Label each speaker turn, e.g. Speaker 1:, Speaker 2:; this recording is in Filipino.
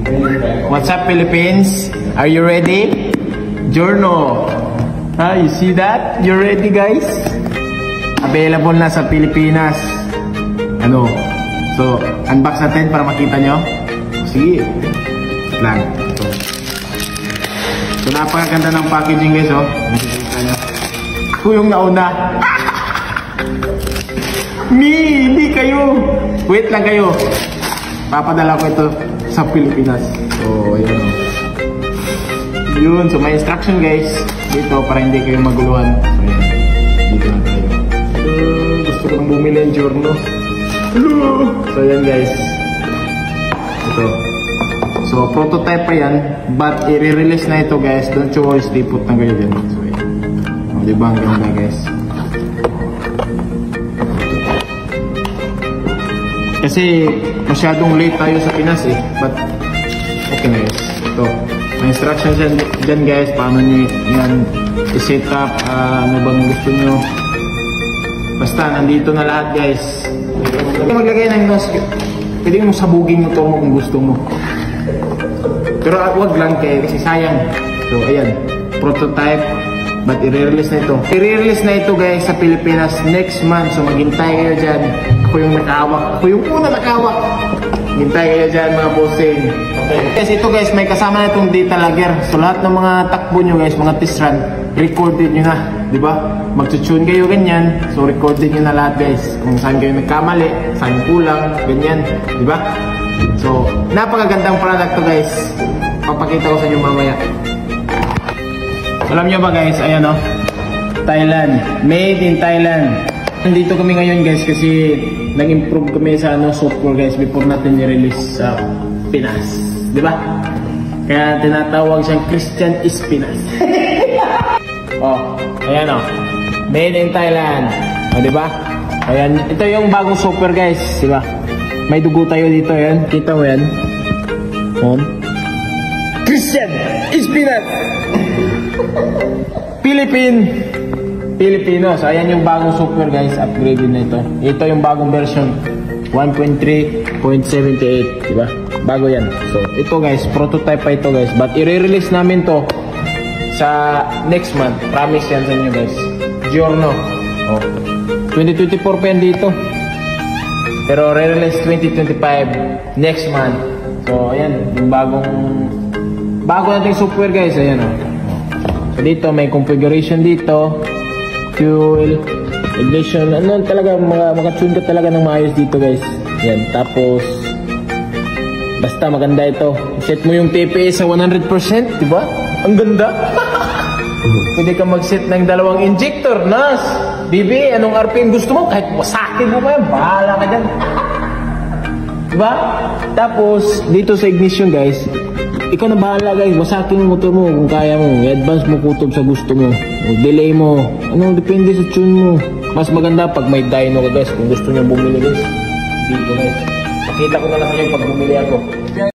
Speaker 1: What's up, Philippines? Are you ready? Giorno. You see that? You ready, guys? Available na sa Pilipinas. So, unbox natin para makita nyo. Sige. Lang. So, napakaganda ng packaging, guys, oh. Makikita nyo. Ako yung nauna. Hindi kayo. Wait lang kayo. Papadala ko ito sa Pilipinas. So, ayan, oh. Yun. So, may instruction, guys. Dito, para hindi kayo maguluhan. So, ayan. Dito na tayo. Gusto ko nang bumili ang Giorno. So, ayan, guys. Ito. So, prototype pa yan. But, i-release na ito, guys. Don't you always put na kayo dyan. So, ayan. O, diba? Ang ganda, guys. Kasi, masyadong late tayo sa Pinas, eh. But, okay na, guys. Ito. May instructions dyan, guys. Paano nyo yan i-set up. Ano bang gusto nyo. Basta, nandito na lahat, guys. Maglagay ng nose. Pwede mo sabugin mo ito kung gusto mo. Pero wag lang kasi sayang. So, ayan. Prototype. But, i-release na ito. I-release na ito, guys, sa Pilipinas next month. So, maghintay kayo dyan. Ako yung nakawak. Ako yung una nakawak. Hintay kayo dyan, mga bossing. Okay. Guys, ito, guys, may kasama na itong data logger. So, lahat ng mga takbo nyo, guys, mga test run, recorded nyo na. Diba? Mag-tune kayo ganyan. So, recorded nyo na lahat, guys. Kung saan kayo nagkamali, saan kulang, ganyan. Diba? So, napakagandang product to, guys. Papakita ko sa inyo mamaya. Alam nyo ba, guys, ayan, oh. Thailand. Made in Thailand. Nandito kami ngayon, guys, kasi nag-improve kami sa software, guys, before natin i-release sa Pinas. Diba? Kaya tinatawag siyang Christian is Pinas. Oh, ayan, oh. Made in Thailand. O, diba? Ayan, ito yung bagong software, guys. Diba? May dugo tayo dito, ayan. Kita mo yan. Christian is Pinas. Filipinos. Ayan yung bagong software, guys. Upgraded na ito. Ito yung bagong version 1.3.78, diba? Bago yan. So, ito, guys, prototype pa ito, guys. But i-release namin to sa next month. Promise yan sa inyo, guys. Giorno. Oh. 2024 pa yan dito. Pero re-release 2025 next month. So, ayan. Yung bago nating software, guys. Ayan, oh. So, dito, may configuration dito. Fuel, ignition, ano talaga, makatune ka talaga ng maayos dito, guys. Yan, tapos basta maganda ito. Set mo yung TPS sa 100%, diba? Ang ganda. Pwede ka mag-set ng 2 injector. Nas, BB, anong RPM gusto mo? Kahit wasakin mo pa yan, bahala ka dyan. Diba? Tapos, dito sa ignition, guys, ikaw na bahala, guys. Wasakin yung motor mo kung kaya mo. I-advance mo kutob sa gusto mo. Delay mo. Ano, depende sa tune mo. Mas maganda pag may dyno ka, guys. Kung gusto nyo bumili, guys. Dito, guys. Pakita ko na lang sa inyo pag bumili ako.